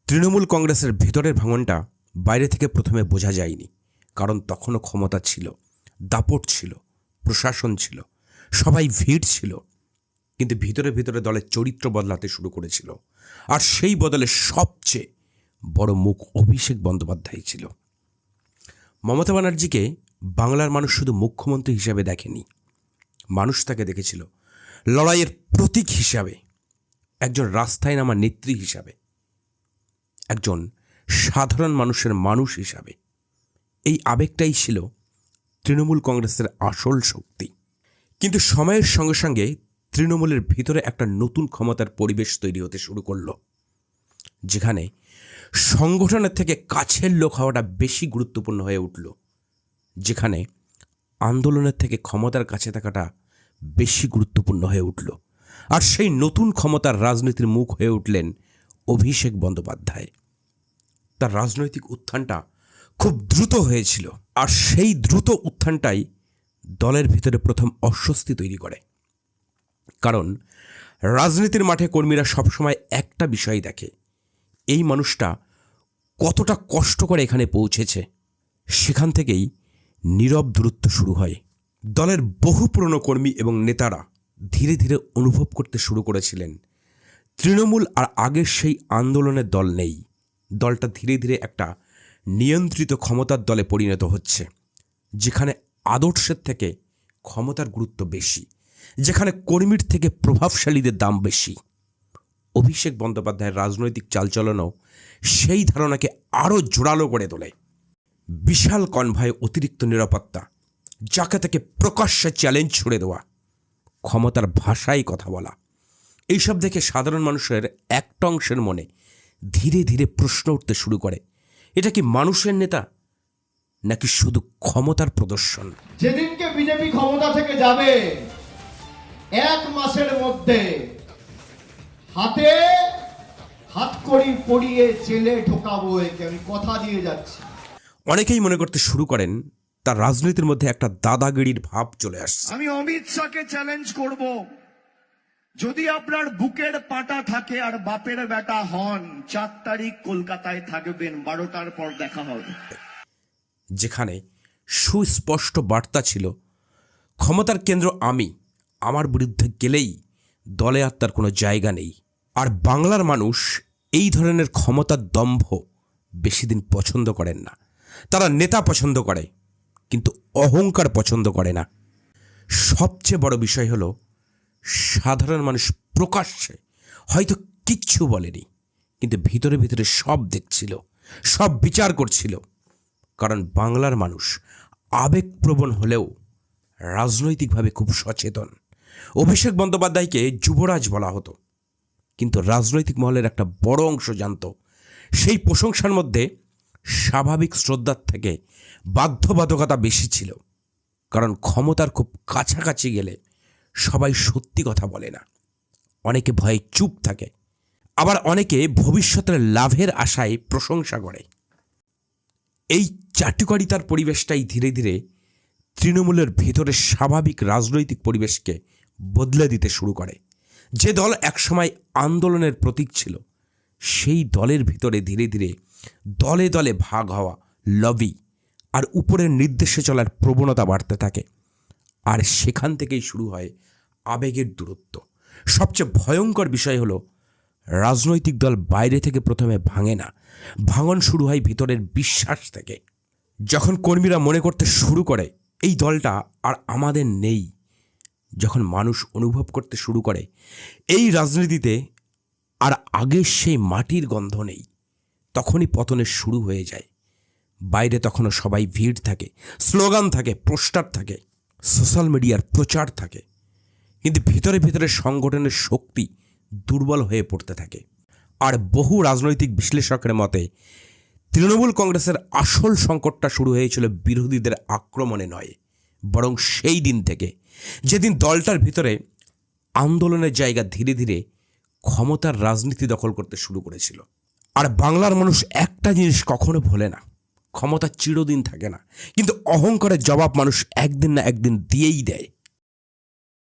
তৃণমূল কংগ্রেসের ভেতরের ভাঙনটা বাইরে থেকে প্রথমে বোঝা যায়নি, কারণ তখনও ক্ষমতা ছিল, দাপট ছিল, প্রশাসন ছিল, সবাই ভিড় ছিল। কিন্তু ভিতরে ভিতরে দলের চরিত্র বদলাতে শুরু করেছিল, আর সেই বদলে সবচেয়ে বড় মুখ অভিষেক বন্দ্যোপাধ্যায় ছিল। মমতা ব্যানার্জিকে বাংলার মানুষ শুধু মুখ্যমন্ত্রী হিসাবে দেখেনি, মানুষ তাকে দেখেছিল লড়াইয়ের প্রতীক হিসাবে, একজন রাস্তায় নামা নেত্রী হিসাবে, একজন সাধারণ মানুষের মানুষ হিসাবে। এই আবেগটাই ছিল তৃণমূল কংগ্রেসের আসল শক্তি। কিন্তু সময়ের সঙ্গে সঙ্গে তৃণমূলের ভিতরে একটা নতুন ক্ষমতার পরিবেশ তৈরি হতে শুরু করলো, যেখানে সংগঠনের থেকে কাছের লোক হওয়াটা বেশি গুরুত্বপূর্ণ হয়ে উঠল, যেখানে আন্দোলনের থেকে ক্ষমতার কাছে থাকাটা বেশি গুরুত্বপূর্ণ হয়ে উঠল। আর সেই নতুন ক্ষমতার রাজনীতির মুখ হয়ে উঠলেন অভিষেক বন্দ্যোপাধ্যায়। তার রাজনৈতিক উত্থানটা খুব দ্রুত হয়েছিল, আর সেই দ্রুত উত্থানটাই দলের ভিতরে প্রথম অস্বস্তি তৈরি করে। কারণ রাজনীতির মাঠে কর্মীরা সবসময় একটা বিষয় দেখে, এই মানুষটা কতটা কষ্ট করে এখানে পৌঁছেছে। সেখান থেকেই নীরব দূরত্ব শুরু হয়। দলের বহু পুরনো কর্মী এবং নেতারা ধীরে ধীরে অনুভব করতে শুরু করেছিলেন তৃণমূল আর আগের সেই আন্দোলনের দল নেই। দলটা ধীরে ধীরে একটা নিয়ন্ত্রিত ক্ষমতার দলে পরিণত হচ্ছে, যেখানে আদর্শের থেকে ক্ষমতার গুরুত্ব বেশি, যেখানে কর্মীর থেকে প্রভাবশালীদের দাম বেশি। অভিষেক বন্দ্যোপাধ্যায়ের রাজনৈতিক চালচলনও সেই ধারণাকে আরও জোরালো করে তোলে। বিশাল কনভয়ে অতিরিক্ত নিরাপত্তা, যাকে তাকে প্রকাশ্যে চ্যালেঞ্জ ছুড়ে দেওয়া, ক্ষমতার ভাষায় কথা বলা, এইসব দেখে সাধারণ মানুষের একটা অংশের মনে ধীরে ধীরে প্রশ্ন উঠতে শুরু করে, এটা কি মানুষের নেতা নাকি শুধু ক্ষমতার প্রদর্শন? যেদিনকে বিজেপি ক্ষমতা থেকে যাবে, 1 মাসের মধ্যে হাতে হাতকড়ি পরিয়ে জেলে ঢোকাবো, একে আমি কথা দিয়ে যাচ্ছি। অনেকেই মনে করতে শুরু করেন তার রাজনীতির মধ্যে একটা দাদাগিরির ভাব চলে আসছে। আমি অমিত শাহকে চ্যালেঞ্জ করব, যদি আপনার বুকের পাটা থাকে আর বাপের বেটা হন, 4 তারিখ কলকাতায় থাকবেন, 12টার পর দেখা হবে। যেখানে সুস্পষ্ট বার্তা ছিল, ক্ষমতার কেন্দ্র আমি, আমার বিরুদ্ধে গেলেই দলে আর তার কোনো জায়গা নেই। আর বাংলার মানুষ এই ধরনের ক্ষমতার দম্ভ বেশি দিন পছন্দ করেন না। তারা নেতা পছন্দ করে, কিন্তু অহংকার পছন্দ করে না। সবচেয়ে বড় বিষয় হলো, সাধারণ মানুষ প্রকাশ্যে হয়তো কিচ্ছু বলেনি, কিন্তু ভিতরে ভিতরে সব দেখছিল, সব বিচার করছিল। কারণ বাংলার মানুষ আবেগপ্রবণ হলেও রাজনৈতিকভাবে খুব সচেতন। অভিষেক বন্দ্যোপাধ্যায়কে যুবরাজ বলা হতো, কিন্তু রাজনৈতিক মহলের একটা বড় অংশ জানত সেই প্রশংসার মধ্যে স্বাভাবিক শ্রদ্ধার থেকে বাধ্যবাধকতা বেশি ছিল। কারণ ক্ষমতার খুব কাছাকাছি গেলে সবাই সত্যি কথা বলে না, অনেকে ভয়ে চুপ থাকে, আবার অনেকে ভবিষ্যতের লাভের আশায় প্রশংসা করে। এই চাটুকারিতার পরিবেশটাই ধীরে ধীরে তৃণমূলের ভেতরে স্বাভাবিক রাজনৈতিক পরিবেশকে বদলে দিতে শুরু করে। যে দল একসময় আন্দোলনের প্রতীক ছিল, সেই দলের ভিতরে ধীরে ধীরে দলে দলে ভাগ হওয়া, লবি আর উপরের নির্দেশে চলার প্রবণতা বাড়তে থাকে। আর সেখান থেকেই শুরু হয় আবেগের দূরত্ব। সবচেয়ে ভয়ঙ্কর বিষয় হলো, রাজনৈতিক দল বাইরে থেকে প্রথমে ভাঙে না, ভাঙন শুরু হয় ভিতরের বিশ্বাস থেকে। যখন কর্মীরা মনে করতে শুরু করে এই দলটা আর আমাদের নেই, যখন মানুষ অনুভব করতে শুরু করে এই রাজনীতিতে আর আগের সেই মাটির গন্ধ নেই, তখনই পতনের শুরু হয়ে যায়। বাইরে তখনও সবাই ভিড় থাকে, স্লোগান থাকে, পোস্টার থাকে, সোশ্যাল মিডিয়ার প্রচার থাকে, কিন্তু ভিতরে ভিতরে সংগঠনের শক্তি দুর্বল হয়ে পড়তে থাকে। আর বহু রাজনৈতিক বিশ্লেষকের মতে তৃণমূল কংগ্রেসের আসল সংকটটা শুরু হয়েছিল বিরোধীদের আক্রমণে নয়, বরং সেই দিন থেকে, যেদিন দলটার ভিতরে আন্দোলনের জায়গা ধীরে ধীরে ক্ষমতার রাজনীতি দখল করতে শুরু করেছিল। আর বাংলার মানুষ একটা জিনিস কখনো ভোলে না, ক্ষমতা চিরদিন থাকে না, কিন্তু অহংকারের জবাব মানুষ একদিন না একদিন দিয়েই দেয়।